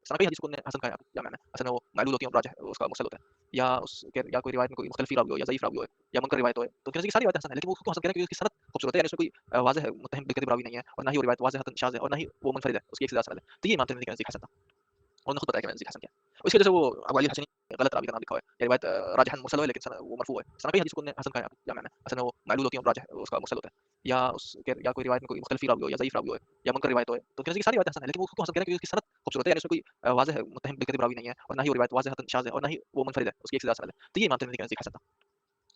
सना कई हदीस को हसन का या मैं असल में वो मालूल होती है राज उसका मुरसल होता है या या कोई रिवायत में कोई मुख्तलिफ रावी हो या ज़ईफ़ रावी हो या मुनकर रिवायत हो तो कहने की सारी रिवायतें हसन है लेकिन वो उसको हसन कह रहे हैं क्योंकि उसकी सनद खूबसूरत है यानी उसमें कोई वाज़ेह मुत्तहम बिल्कज़िब रावी नहीं है और ना ही वो रिवायत वाज़ेहतन शाज़ है और ना ही वो मुनफरिद है उसकी एक से ज़्यादा सनद है तो ये इमाम तिरमिज़ी का नज़दीक हसन था और उन्होंने खुद बताया कि नज़दीक हसन क्या है उसकी वजह से वो अबू अली हसनी गलत रावी का नाम लिखा हुआ है ये रिवायत राजहन मुरसल है लेकिन वो मरफू है सना कई हदीस को हसन का या मैं असल में वो मालूल होती है राज उसका मुरसल होता है या कोई रिवायत में कोई मुख्तलिफ रावी हो या ज़ईफ़ रावी हो या मुनकर रिवायत हो तो कहने की सारी रिवायतें हसन है लेकिन वो उसको हसन कह रहे हैं क्योंकि उसकी सनद खूबसूरत है यानी उसमें कोई वाज़ेह मुत्तहम बिल्कज़िब रावी नहीं है और ना ही वो रिवायत वाज़ेहतन शाज़ है और ना ही वो मुनफरिद है उसकी एक से ज़्यादा सनद है तो ये इमाम तिरमिज़ी का नज़दीक हसन था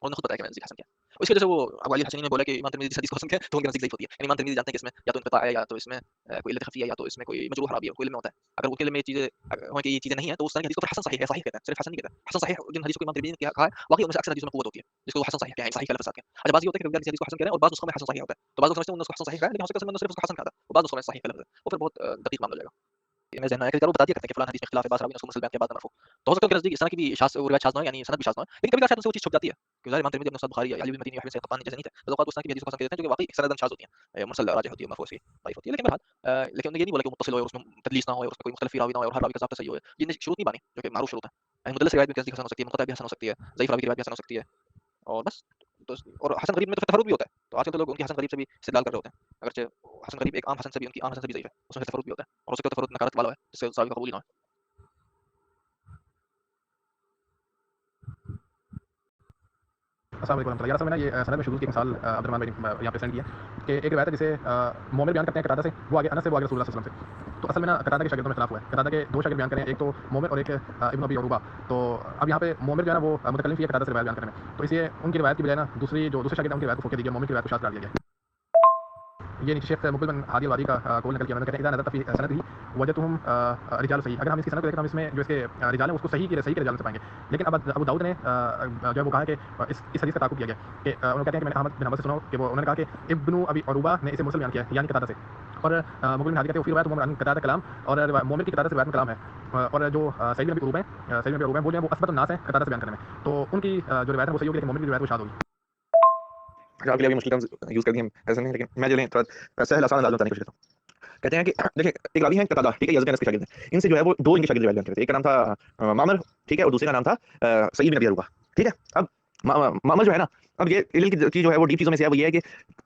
और उन्होंने खुद बताया कि नज़दीक हसन क्या है उसकी वजह से वो अबू अली हसनी ने बोला कि इमाम तिरमिज़ी जिस हदीस को हसन कहते हैं तो उनके नज़दीक ज़ईफ़ होती है यानी इमाम तिरमिज़ी जानते हैं कि इसमें या तो इनक़िता है या तो इसमें कोई इल्लत ख़फ़ी है या तो इसमें कोई मजरूह रावी है कोई इल्म में होता है अगर उनके इल्म में ये चीज़ें हो कि ये चीज़ें नहीं है तो उस तरह की हदीस को फिर हसन सहीह है सहीह कहते हैं सिर्फ हसन नहीं कहते हसन सहीह जिन हदीस को इमाम तिरमिज़ी ने कहा है वाक़ई उनमें से अक्सर हदीसों में क़ुव्वत होती है जिसको वो हसन सहीह कहते हैं सहीह के लफ़्ज़ आते हैं अच्छा बाज़ ये होता है कि किसी हदीस को हसन कह रहे हैं और बाज़ नुस्ख़ों में हसन सहीह होता है तो बाज़ लोग समझते हैं उन्होंने उसको हसन सहीह कहा है लेकिन हो सकता है उन्होंने सिर्फ उसको हसन कहा था और बाज़ नुस्ख़ों में सहीह का लफ़्ज़ है वो फिर बहुत दक़ीक़ मामला हो जाएगा मैं ज़हन में आया कि बता दिया करते हैं कि फ़लाँ हदीस में इख्तिलाफ़ है बाज़ रावी ने उसको मुरसल बयान किया बाद में मरफ़ू तो हो सकता है उनके नज़दीक इस तरह की भी शाज़ वो रिवायत शाज़ ना हो यानी सनद भी शाज़ ना हो लेकिन कभी-कभार शायद उनसे वो चीज़ छुप जाती है क्योंकि ज़ाहिर इमाम तिरमिज़ी अपने उस्ताद बुखारी या अली बिन मदीनी या अहमद सैयद जैसे नहीं थे तो औक़ात उस तरह की हदीस को हसन कह देते हैं जो कि वाक़ई सनदन शाज़ होती हैं मुरसल राजिह होती है मरफ़ू उसकी ज़ईफ़ होती है लेकिन बहरहाल लेकिन उन्होंने ये नहीं बोला कि वो मुत्तसिल हो और उसमें तदलीस ना हो और उसमें कोई मुख्तलिफ रावी ना हो और हर रावी का ज़ाब्ता सही हो ये शुरूत नहीं बानी जो कि मारूफ़ शुरूत है यानी मुदल्लिस रिवायत भी कैसी हसन हो सकती है मुनक़ता भी हसन हो सकती है ज़ईफ़ रावी की रिवायत भी हसन हो सकती है और बस तो और हसन गरीब में तो फिर तफर्रुद भी होता है तो आजकल तो लोग उनकी हसन गरीब से भी इस्तिदलाल कर रहे होते हैं अगरचे हसन गरीब एक आम हसन से भी उनकी आम हसन से भी ज़ईफ़ है उसमें तफर्रुद भी होता है और उसका तफर्रुद नकारत वाला है जिससे रावी का कबूल ही ना हो अस्सलाम वालेकुम रहमतुल्लाह यार असल में ना ये सनद में शुज़ूज़ की एक मिसाल अब्दुर्रहमान भाई ने यहाँ पे सेंड की है कि एक रिवायत है जिसे मोमिर बयान करते हैं कतादा से वो आगे अनस से वो आगे रसूलुल्लाह सल्लल्लाहु अलैहि वसल्लम से तो असल में ना कतादा के शागिर्दों में ख़िलाफ़ हुआ है कतादा के दो शागिर्द बयान करें एक तो मोमिर और एक इब्न अबी अरूबा तो अब यहाँ पे मोमिर जो है ना वो मुतकल्लिम ही है कतादा से रिवायत बयान करने में तो इसलिए उनकी रिवायत की बजाय ना दूसरे शागिर्द उनकी रिवायत को फोड़ दिया मोमिर की रिवायत को शाज़ करार दिया गया ये नीचे शेख मुकुल बिन हादी वादी का कौल नकल किया उन्होंने कहते हैं इज़ा नज़रत फ़ी सनदिही वजदतुहुम रिजाल सही अगर हम इसकी सनद को देखें तो हम इसमें जो इसके रिजाल हैं उसको सही के रिजाल से पाएंगे लेकिन अब अबू दाऊद ने जो है वो कहा कि इस हदीस का ताक़ुब किया गया कि उन्होंने कहते हैं कि मैंने अहमद बिन हंबल से सुना कि वो उन्होंने कहा कि इब्न अबी अरूबा ने इसे मुरसल बयान किया यानी कतादा से और मुकुल बिन हादी कहते हैं फिर रिवायत मोमिर कतादा कलाम और मोमिर की कतादा से रिवायत में कलाम है और जो सईद बिन अबी अरूबा हैं सईद बिन अबी अरूबा बोल रहे हैं वो असबत नास है कतादा से बयान करने में तो उनकी जो रिवायत है वो सही होगी लेकिन मोमिर की रिवायत वो शाज़ होगी आपके लिए अभी मुश्किल टर्म्स यूज़ कर दिए हम ऐसा नहीं लेकिन मैं जो है थोड़ा सहल आसान अंदाज में बताने की कोशिश करता हूँ कहते हैं कि देखिए एक रावी है कतादा ठीक है यज़द अनस के शागिर्द हैं इनसे जो है वो दो इनके शागिर्द रिवायत करते थे एक का नाम था मामर ठीक है और दूसरे का नाम था सईद बिन अबी अरूबा ठीक है अब मामर जो है ना अब ये इल्म की जो है वो डीप चीज़ों में से है वो ये है कि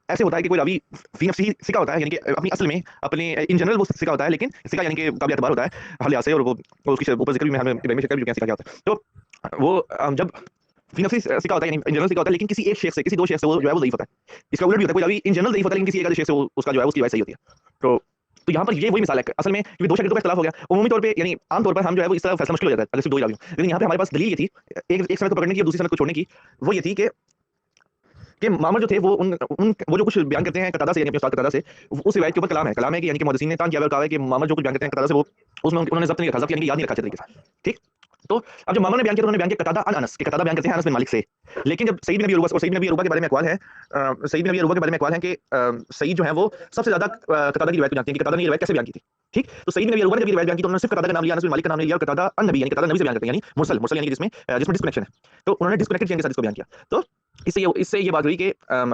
ऐसे होता है कि कोई रावी फी नफ्सी सिका होता है यानी कि अपनी असल में अपने इन जनरल वो सिका होता है लेकिन सिका यानी कि काबिल एतबार होता है हर लिहाज से और वो उसकी ऊपर जिक्र भी मैं इब्राहिम शेख कर भी चुके हैं सिका क्या होता है तो वो जब फी नफ्सी सिका होता है यानी इन जनरल सिका होता है लेकिन किसी एक शेख से किसी दो शेख से वो जो है वो ज़ईफ़ होता है इसका उलट भी होता है कोई रावी इन जनरल ज़ईफ़ होता है लेकिन किसी एक आधे शेख से उसका जो है उसकी रिवायत सही होती है तो यहाँ पर ये वही मिसाल है असल में क्योंकि दो शागिर्दों का इख्तिलाफ हो गया उमूमी तौर पे यानी आम तौर पर हम जो है वो इस तरह फैसला मुश्किल हो जाता है अगर सिर्फ दो ही रावी हों लेकिन यहाँ पे हमारे पास दलील ये थी एक सनद को पकड़ने की और दूसरी सनद को छोड़ने की वो ये थी कि मामर जो थे वो वो जो कुछ बयान करते हैं कतादा से यानी अपने उस्ताद कतादा से उस रिवायत के ऊपर कलाम है कि यानी कि मुहद्दिसीन ने तान किया कहा है कि मामर जो कुछ बयान करते हैं कतादा से वो उसमें उन्होंने ज़ब्त नहीं रखा ज़ब्त यानी कि याद नहीं रखा अच्छे तरीके से ठीक तो अब जब मामर ने बयान किया तो उन्होंने बयान किया कतादा अन अनस के कतादा बयान करते हैं अनस बिन मालिक से लेकिन जब सईद बिन अबी अरूबा और सईद बिन अबी अरूबा के बारे में अक़वाल है सईद बिन अबी अरूबा के बारे में अक़वाल है कि सईद जो है वो सबसे ज़्यादा कतादा की रिवायत को जानते हैं कि कतादा ने रिवायत कैसे बयान की थी ठीक तो सईद बिन अबी अरूबा ने जब रिवायत बयान की तो उन्होंने सिर्फ कतादा का नाम लिया अनस बिन मालिक का नाम लिया और कतादा अन नबी यानी कतादा नबी से बयान करते हैं यानी मुरसल यानी कि जिसमें डिस्कनेक्शन है तो उन्होंने डिस्कनेक्टेड किया के साथ इसको बयान किया तो इससे ये बात हुई कि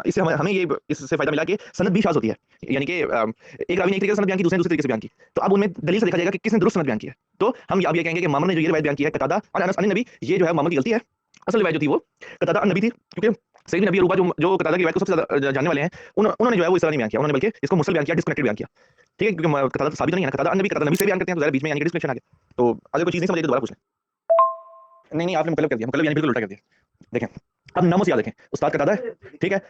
इससे हमें ये इससे फायदा मिला कि सनद भी शाज़ होती है यानी कि एक रावी ने एक तरीके से सनद बयान की दूसरे दूसरे तरीके से बयान की तो अब उनमें दलील से देखा जाएगा कि किसने दुरुस्त सनद बयान की है तो हम अब ये कहेंगे कि मामर ने जो ये रिवायत बयान की है कतादा अनस अन नबी ये जो है मामर की गलती है असल रिवायत जो थी वो कतादा अन नबी थी क्योंकि सईद बिन अबी अरूबा जो कतादा की रिवायत को सबसे ज़्यादा जानने वाले हैं उन्होंने जो है वो इस तरह नहीं बयान किया उन्होंने बल्कि इसको मुरसल बयान किया डिस्कनेक्टेड बयान किया ठीक है क्योंकि कतादा तो साबित नहीं है ना कतादा नबी से बयान करते हैं तो ज़रा बीच में यानी कि डिस्कनेक्शन आ गया तो अगर कोई चीज़ नहीं समझे तो दोबारा पूछ लें नहीं आपने मुकल्लफ कर दिया मुकल्लफ यानी बिल्कुल उल्टा कर दिया देखें अब नामों से याद रखें उस्ताद कतादा है ठीक है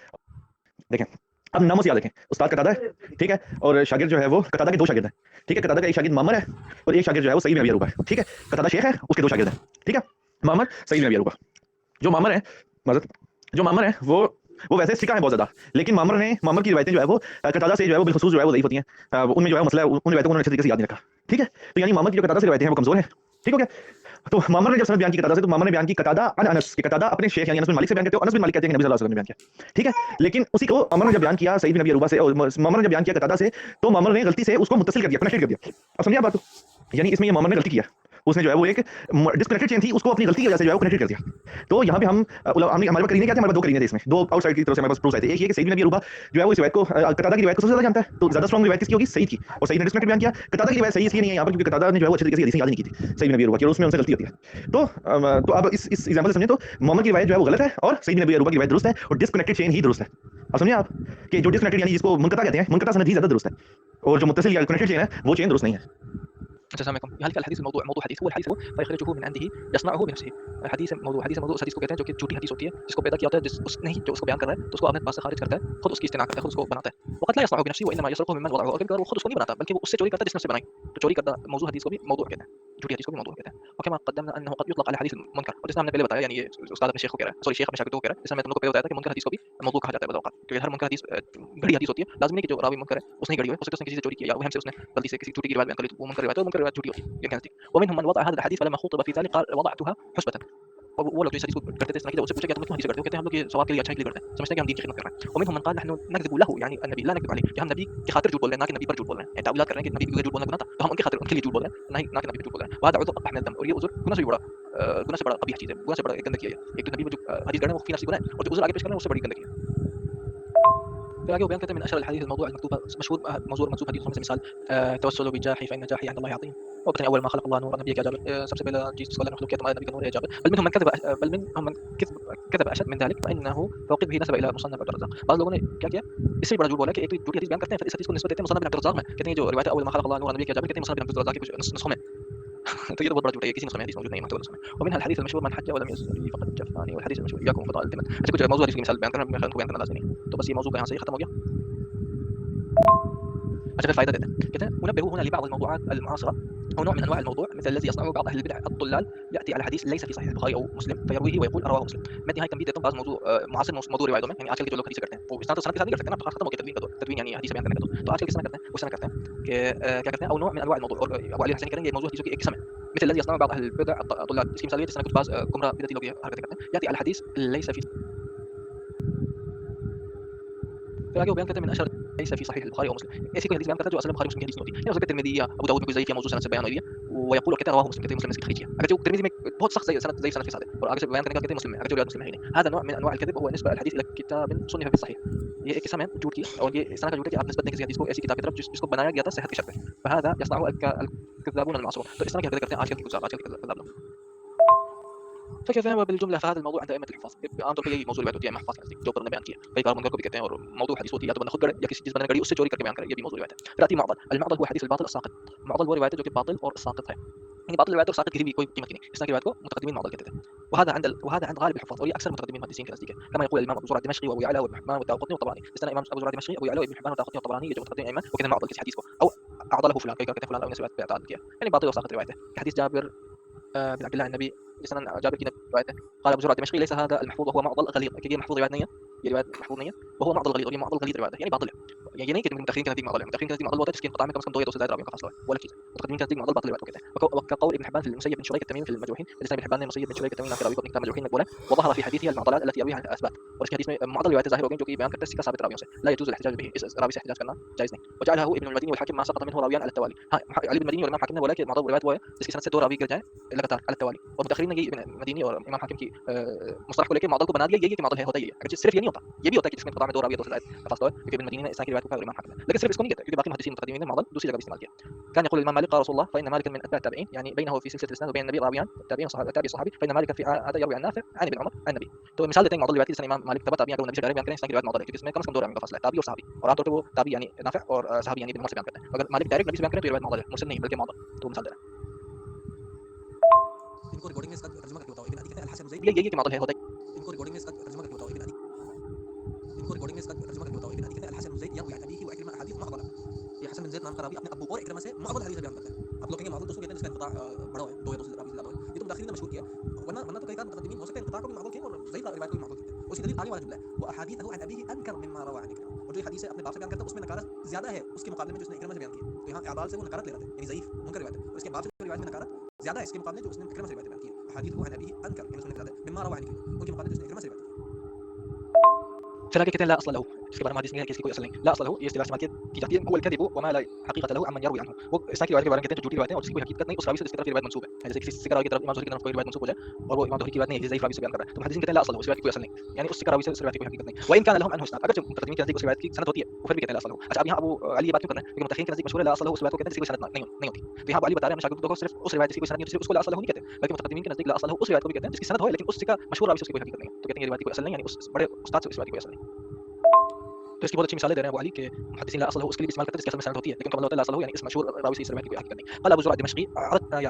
देखें अब नामों से याद रखें उस्ताद कतादा है ठीक है और शागिर्द जो है वो कतादा के दो शागिर्द हैं ठीक है कतादा का एक शागिर्द मामर है और एक शागिर्द जो है वो सईद बिन अबी अरूबा है ठीक है कतादा शेख है उसके दो शागिर्द हैं ठीक है मामर सईद बिन अबी अरूबा जो मामर है वो वैसे सिका है बहुत ज़्यादा लेकिन मामर की रिवायतें जो है वो कतादा से जो है वो बिलखुसूस जो है वो ज़ईफ़ होती हैं उनमें जो है मसला है उन रिवायतों को उन्होंने अच्छे तरीके से याद नहीं रखा ठीक है तो यानी मामर की जो कतादा से रिवायतें हैं वो कमज़ोर हैं ठीक हो गया तो मामर ने जब सनद बयान की कतादा से तो मामर ने बयान की कतादा अन अनस के कतादा अपने शेख यानी अनस बिन मालिक से बयान करते हो अनस बिन मालिक कहते हैं कि नबी सल्लल्लाहु अलैहि वसल्लम ने बयान किया ठीक है लेकिन उसी को अमर ने जब बयान किया सईद बिन अबी अरूबा से और मामर ने जब बयान किया कतादा से तो मामर ने गलती से उसको मुत्तसिल कर दिया कनेक्टेड कर दिया अब समझिए बात यानी इसमें ये मामर ने गलती किया उसने जो है वो एक डिस्कनेक्टेड चेन थी, उसको अपनी गलती की वजह से जो है वो कनेक्टेड कर दिया। तो यहाँ पे हमने हमारे पास करीने क्या थे, हमारे पास दो करीने थे इसमें, दो आउटसाइड की तरफ से हमारे पास प्रूफ आए थे। एक ये कि सईद बिन अबी अरूबा जो है वो इस रिवायत को कतादा की रिवायत को सबसे ज्यादा जानता है, तो ज्यादा स्ट्रांग रिवायत किसकी होगी, सईद की, और सईद ने डिस्कनेक्टेड बयान किया। कतादा की रिवायत सही इसलिए नहीं है यहाँ पर क्योंकि कतादा ने जो है वो अच्छे तरीके से हदीसें याद नहीं की थी सईद बिन अबी अरूबा की, और उसमें उनसे गलती होती है। तो अब इस एग्जांपल से समझे तो मोहम्मद की रिवायत जो है वो गलत है और सईद बिन अबी अरूबा की रिवायत दुरुस्त है, और डिस्कनेक्टेड चेन ही दुरुस्त है। अब समझिए आप कि जो डिस्कनेक्टेड यानी जिसको मुनक़ता कहते हैं, मुनक़ता सनद ही ज्यादा दुरुस्त है, और जो मुत्तसिल या कनेक्टेड चेन है वो चेन दुरुस्त नहीं है। السلام عليكم. يهلك الحديث موضوع حديث هو الحديث هو فيخرجه من عنده يصنعه بنفسه. حديث موضوع اس حدیث کو کہتے ہیں جو کہ جھوٹی حدیث ہوتی ہے جس کو پیدا کیا ہوتا ہے اس نہیں جو اس کو بیان کر رہا ہے تو اس کو اپنے پاس سے خارج کرتا ہے، خود اس کی استناد کرتا ہے، خود اس کو بناتا ہے. وقت لا يصنعه بنفسه وانما يسرقه ممن وضعه، اور کبھی وہ خود اس کو نہیں بناتا بلکہ وہ اس سے چوری کرتا ہے جس نے اسے بنائی. تو چوری کردہ موضوع حدیث کو بھی موضوع کہتے ہیں، جھوٹی حدیث کو بھی موضوع کہتے ہیں. وكما قدمنا انه قد يطلق على حديث المنكر، اور جس ہم نے پہلے بتایا یعنی یہ استاد اپنے شیخ کو کہہ رہا ہے، سوری شیخ اپنے شاگردوں کو کہہ رہا ہے، جس میں تم لوگ کو پہلے بتایا تھا کہ منکر حدیث کو بھی موضوع کہا جاتا ہے بعض اوقات، کیونکہ ہر منکر حدیث گھڑی حدیث ہوتی ہے. لازم نہیں کہ جو راوی منکر ہے اس نے گھڑی ہوئی، ہو سکتا ہے اس نے کسی سے چوری کیا یا وہم سے اس نے غلطی سے کسی جھوٹی کی روایت بیان کر لی تو وہ منکر روایت ہے، وہ منکر روایت جھوٹی ہوتی ہے. یہ کہتے ہیں ومنهم من وضع هذا الحديث فلما خطب في ذلك قال وضعتها حسبة. وہ لوگ جو اس حدیث کو کرتے تھے اس طرح کی، جب اس سے پوچھا کہ تم کیوں حدیث کرتے ہو، کہتے ہیں ہم لوگ یہ ثواب کے لیے اچھائی کے لیے کرتے ہیں، سمجھتے ہیں کہ ہم دین کی خدمت کر رہے ہیں. ومنهم من قال نحن نكذب له يعني النبي لا نكذب عليه، کہ ہم نبی کی خاطر جھوٹ بول رہے ہیں نہ کہ نبی پر جھوٹ بول رہے ہیں، تعویلات کر رہے ہیں کہ نبی کی جھوٹ بولنا گناہ تھا تو ہم ان کی خاطر ان کے لیے جھوٹ بول رہے ہیں نہ کہ نبی پر جھوٹ بول رہے ہیں. وهذا عذر اقبح من الذنب، اور یہ عذر گناہ سے بھی بڑا گناہ سے بڑا قبیح چیز ہے، گناہ سے بڑا گندگی ہے. ایک تو نبی میں جو حدیث کر رہے ہیں وہ فی نفسی گناہ ہے، اور جو عذر آگے پیش کر رہے ہیں اس سے بڑی گندگی ہے. پھر آگے وہ بیان کرتے ہیں من اشهر الحديث الموضوع المكتوب مشهور موضوع مكتوب حدیث میں سے مثال توسل بجاحي فان جاحي عند الله عظيم، وبتني اول ما خلق الله نور نبيك يا جابر، سب سے پہلا چیز جس کو اللہ نے مخلوق کیا تمہارے نبی کا نور ہے یا جابر. بل منهم من كذب اشد من ذلك فانه فوقد به نسب الى مصنف عبد الرزاق. بعض لوگوں نے کیا کیا اس سے بڑا جھوٹ بولا کہ ایک جھوٹی حدیث بیان کرتے ہیں پھر اس حدیث کو نسبت دیتے ہیں مصنف عبد الرزاق میں، کہتے ہیں جو روایت اول ما خلق الله نور نبيك يا جابر کہتے ہیں مصنف عبد الرزاق کے کچھ نسخوں میں. تو یہ تو بہت بڑا جھوٹ ہے، کسی نسخے میں حدیث موجود نہیں ہے محتوى النسخ میں. ومنها الحديث المشهور من حج ولم يزل فقد جفاني، والحديث المشهور اياكم فضائل التمن. اچھا کچھ موضوع حدیث کی مثال بیان کرنا میں بیان کرنا لازم نہیں، تو بس یہ موضوع یہاں سے ختم ہو گیا. اچھا پھر فائدہ دیتے ہیں، کہتے ہیں ونبه هنا لبعض الموضوعات المعاصره او نوع من انواع الموضوع مثل الذي يصنعه بعض اهل البدع الضلال، ياتي على حديث ليس في صحيح البخاري او مسلم فيرويه ويقول رواه مسلم. میں یہاں تنبیہ دیتا ہوں بعض موضوع معاصر موضوع روایتوں میں، یعنی آج کل کے جو لوگ حدیث کرتے ہیں وہ اسناد کے ساتھ نہیں کر سکتے نا، ختم ہو گیا تدوین کا دور، تدوین یعنی حدیث بیان کرنے کا دور. تو آج کل کس طرح کرتے ہیں، اس طرح کرتے ہیں کہ کیا کرتے ہیں او نوع من انواع الموضوع، اور ابو علی حسینی کریں گے یہ موضوع حدیثوں کی ایک قسم ہے. مثل الذي يصنعه بعض اهل البدع الضلال، اس کی مثال یہ جس طرح کچھ بعض گمراہ بدعتی لوگ یہ حرکتیں کرتے ہیں. ياتي على الحديث ليس في، پھر آگے وہ بیان کرتے ہیں من اشهر ليس في صحيح البخاري او مسلم، ایسی کوئی حدیث بیان کرتا ہے جو اصل بخاری مسلم کی حدیث نہیں ہوتی، یا اس کے ترمذی یا ابو داؤد میں کوئی ضعیف یا موضوع سند سے بیان ہوئی ہے ويقول كده رواه مسلم، کہتے ہیں مسلم نے اس کی تخریج کیا. اگر جو ترمذی میں بہت سخت سند ضعیف سند کے ساتھ ہے اور آگے سے بیان کرنے کا کہتے ہیں مسلم میں، اگر جو روایت مسلم ہے ہی نہیں. هذا نوع من انواع الكذب وهو نسبه الحديث الى كتاب صنف في الصحيح، یہ ایک قسم ہے جھوٹ کی، اور یہ اس طرح کا جھوٹ ہے کہ آپ نسبت دیں کسی حدیث کو ایسی کتاب کی طرف جس کو بنایا گیا تھا صحت کی شرط پہ. فهذا يصنعه الكذابون المعصومون، تو اس طرح کی حرکتیں کرتے ہیں آج کل کے کذاب، آج کل کے کذاب لوگ. فكيف هو بالجمله فهذا الموضوع عند ائمه الحفاظ عام طور پر یہی موضوع روایت ہوتی ہے محفاظ کے نزدیک جو پر نے بیان کیا. کئی بار منکر کو بھی کہتے ہیں، اور موضوع حدیث ہوتی ہے یا تو بندہ خود کرے یا کسی چیز بنانے گڑی اس سے چوری کر کے بیان کرے، یہ بھی موضوع روایت ہے. رات معضل، المعضل هو حديث الباطل الساقط، معضل وہ روایت ہے جو کہ باطل اور ساقط ہے، یعنی باطل روایت اور ساقط کی بھی کوئی قیمت نہیں، اس طرح کی روایت کو متقدمین معضل کہتے ہیں. وهذا عند غالب الحفاظ، اور یہ اکثر متقدمین محدثین کے نزدیک ہے. كما يقول الامام ابو زرع الدمشقي وابو يعلى وابن حبان والدارقطني والطبراني، اس طرح امام ابو زرع الدمشقي ابو يعلى وابن حبان والدارقطني والطبراني یہ جو متقدمین ائمہ وہ کہتے ہیں معضل کسی حدیث کو، او اعضله فلان، کہتے ہیں فلان راوی نے روایت پہ اعتراض کیا، یعنی باطل اور ساقط روایت ہے. حدیث جابر بن عبد الله النبي جسنا جابر کی روایت ہے، قال ابو زرع الدمشقي ليس هذا المحفوظ وهو معضل غليظ، کہ یہ محفوظ روایت نہیں ہے، یہ روایت محفوظ نہیں ہے، وهو معضل غليظ، اور یہ معضل غليظ روایت ہے، یعنی باطل ہے. یہ نہیں کہ متأخرین کے نزدیک معضل ہے، متأخرین کے نزدیک معضل ہوتا ہے جس کے انقطاع میں کم از کم 2 یا 2 سے زائد راویوں کا فاصلہ ہے، ولا چیز. متقدمین کے نزدیک معضل باطل روایت کو کہتے ہیں. وكقول ابن حبان في المسيب بن شريك التميمي في المجروحين، جس ابن حبان نے مسيب بن شريك التميمي کے راوی کو اپنے کتاب مجروحین میں بولا ہے. وظهر في حديثه المعضلات التي يرويها عن الاثبات، اور اس کے حدیث میں معضل روایت ظاہر ہو گئی جو کہ بیان کرتے ہیں ثقہ ثابت راویوں سے، لا يجوز الاحتجاج به، اس راوی سے احتجاج کرنا جائز نہیں. وجعله ابن المديني والحاكم ما سقط منه راويان على التوالي. علي بن المديني اور امام حاکم نے بولا کہ معضل روایت وہ ہے جس کی سند سے 2 راوی گر جائیں لگاتار على التوالي، اور متأخرین نے یہ ابن المديني اور امام حاکم کی مصطلح کو لے کے معضل کو بنا دیا یہ کہ معضل ہے ہوتا ہی ہے، اگرچہ صرف یہ نہیں ہوتا، یہ بھی ہوتا ہے کہ جس میں انقطاع میں 2 راوی 2 سے زائد کا فاصلہ ہے، کیونکہ ابن المديني نے اس طرح کی روایت کو امام حاکم نے، لیکن صرف اس کو نہیں کہتے کیونکہ باقی محدثین متقدمین نے معضل دوسری جگہ بھی استعمال کیا. كان يقول الامام مالك قال رسول الله فان مالكا من اتباع التابعين، يعني بينه في سلسله الاسناد وبين النبي راويان التابعين والتابعي الصحابي، فان مالكا في عاده يروي عن نافع عن ابن عمر عن النبي. تو مثال دیتے ہیں معضل روایت جس نے امام مالک تبع تابعین کو نبی سے بیان کریں، اس طرح کی روایت معضل ہے کیونکہ اس میں کم از کم 2 راویوں کا فاصلہ ہے، تابعی اور صحابی، اور عام طور پر وہ تابعی یعنی نافع اور صحابی یعنی ابن عمر سے بیان کرتے ہیں. اگر مالک ڈائریکٹ نبی سے بیان کریں تو یہ روایت معضل ہے، مرسل نہیں بلکہ معضل. تو مثال دے رہا ہے ان کو ریکارڈنگ میں اس کا ترجمہ کر کے بتاؤ. ابن عدی کہتے ہیں الحسن زید، یہ کہ معضل ہے ہوتا ہے، ان کو ریکارڈنگ میں اس کا ترجمہ کر کے بتاؤ. ابن عدی ان کو ریکارڈنگ میں اس کا ترجمہ کر کے بتاؤ. ابن عدی کہتے ہیں الحسن زید يروي عن ابيه واكرمه احاديث معضله، یہ حسن بن زید نام کا راوی اپنے ابو اور اکرمہ سے معضل حدیث بیان کرتا ہے. آپ لوگ کہیں گے معضل تو کہتے ہیں جس کا انقطاع بڑا ہے، 2 یا 2 سے راوی سے زیادہ ہے، یہ تو متأخرین نے مشہور کیا، ورنہ تو کئی بار متقدمین ہو سکتے ہیں انقطاع کو بھی معضل کہیں اور ضعیف روایت کو بھی معضل کہتے ہیں. اسی دلیل آگے والا جملہ ہے واحاديثه عن ابيه انكر مما روى عن اکرمہ، اور جو حدیث اپنے باپ سے بیان کرتا ہے اس میں نکارت زیادہ ہے اس کے مقابلے میں جو اس نے اکرمہ سے بیان کی. تو یہاں اعضال سے وہ نکارت لے رہا ہے، یعنی ضعیف منکر روایت ہے، اور اس کے باپ سے روایت میں نکارت زیادہ ہے اس کے مقابلے جو اس نے اکرمہ سے روایت بیان کی ہے. احاديثه عن ابيه انكر، یعنی اس میں زیادہ مما روى عن اکرمہ، ان کے مقابلے جو اس نے اکرمہ سے روایت کی. پھر آگے کہتے ہیں لا اصل له، जिसके बारे में हदीस में है कि इसकी कोई असल नहीं। ला असल हो, ये इस्तिलाह इस्तेमाल की जाती है, हुवा अल-कज़िबु वमा ला हक़ीक़त लहु अम्मन यरवी अन्हु। वो इस तरह की रिवायत के बारे में कहते हैं जो झूठी रिवायत है और जिसकी कोई हकीकत नहीं, उस रावी से जिसकी तरफ ये रिवायत मंसूब है। जैसे किसी सिक्का रावी की तरफ इमाम ज़ुहरी की तरफ कोई रिवायत मंसूब हो जाए और वो इमाम ज़ुहरी की बात नहीं है, ज़ईफ़ रावी से बयान कर रहा है, तो मुहद्दिसीन कहते हैं ला असल हो, उस रिवायत की कोई असल नहीं, यानी उस सिक्का रावी से उस रिवायत की कोई हकीकत नहीं। व इन कान लहुम अन्हु इस्नाद, अगर जो मुतक़द्दिमीन के नज़दीक उस रिवायत की सनद होती है, वो फिर भी कहते हैं ला असल हो। अच्छा, अब यहाँ अबू अली ये बात क्यों कर रहे हैं? क्योंकि मुतअख़िरीन के नज़दीक मशहूर है ला असल हो, उस रिवायत को कहते हैं जिसकी कोई सनद नहीं होती। तो यहाँ अबू अली बता रहे हैं अपने शागिर्दों को सिर्फ उस रिवायत जिसकी कोई सनद नहीं होती, उसको ला असल हो नहीं कहते, बल्कि मुतक़द्दिमीन के नज़दीक ला असल हो उस रिवायत को भी कहते हैं जिसकी सनद हो लेकिन उस सिक्का मशहूर रावी से उसकी कोई हकीकत नहीं है, तो कहते हैं ये रिवायत की कोई असल नहीं, यानी उस बड़े उस्ताद से इस रिवायत की कोई असल नहीं। तो इसकी बहुत अच्छी मिसालें दे रहे हैं अबू अली के मुहद्दिसीन ला असल हो उसके लिए इस्तेमाल करते हैं जिसकी असल में सनद होती है, लेकिन उनका मतलब होता है ला असल हो यानी इस मशहूर रावी से इस रिवायत की कोई हकीकत नहीं। قال ابو زرع الدمشقي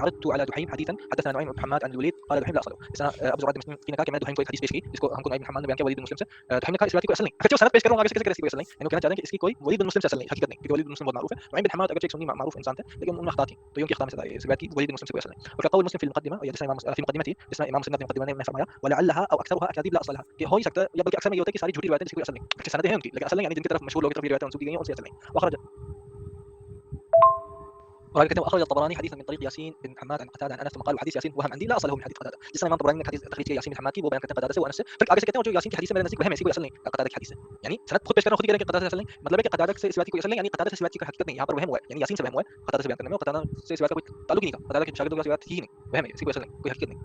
عرضت على دحيم حديثا حدثنا نعيم بن حماد عن الوليد قال دحيم لا اصل له. इस तरह अबू ज़ुरअ الدمشقي ने कहा कि मैंने दحيم को एक हदीस पेश की जिसको हमको नईम बिन हम्माद ने बयान किया वलीद बिन मुस्लिम से। दحيم ने कहा इस रिवायत की कोई असल नहीं। अगर जो सनद पेश कर रहा हूं आगे से कैसे इसकी कोई असल नहीं, यानी वो कहना चाह रहे हैं कि इसकी कोई वलीद बिन मुस्लिम से असल नहीं, हकीकत नहीं, क्योंकि वलीद बिन मुस्लिम बहुत मारूफ है। नईम बिन हम्माद अगर एक सुन्नी मारूफ इंसान थे लेकिन उनमें अख्ता थी, तो ये उनकी अख्ता में से था, इस रिवायत की वलीद बिन मुस्लिम से कोई असल नहीं। और कौल मुस्लिम في المقدمه या जिसने इमाम في मुकदमे थी जिसने इमाम मुस्लिम ने मुकदमे में फरमाया वलअल्लहा औ अक्सरुहा अकादीब ला असल लहा, कि हो ही सकता है या बल्कि अक्सर में ये होता है कि सारी झूठी रिवायतें जिसकी कोई असल नहीं, अच्छी सनदें हैं उनकी लेकिन असल नहीं, यानी जिनकी तरफ मशहूर लोगों की तरफ ये रिवायतें मंसूब की गई हैं उनसे असल नहीं। वखरज और आगे कहते हैं अखरज الطبراني حديثا من طريق ياسين بن حماد عن قتاده عن انس ثم قال حديث ياسين وهم عندي لا اصل له من حديث قتاده، जिस तरह इमाम तबरानी ने हदीस तखरीज किया यासीन बिन हम्माद की, वो बयान करते हैं कतादा से, वो अनस से, फिर आगे से कहते हैं और जो यासीन की हदीस है मेरे नजदीक वह है, इसकी कोई असल नहीं, कतादा की हदीस है, यानी सनद खुद पेश कर रहे हैं, खुद ही कह रहे हैं कि कतादा से असल नहीं, मतलब है कि कतादा से इस बात की कोई असल नहीं, यानी कतादा से इस बात की कोई हकीकत नहीं, यहाँ पर वहम हुआ है, यानी यासीन से वहम हुआ है कतादा से बयान करने में, और कतादा से इस बात का कोई ताल्लुक ही नहीं था, कतादा के शागिर्दों के बात ही नहीं, वहम है, इसकी कोई असल नहीं, कोई हकीकत नहीं।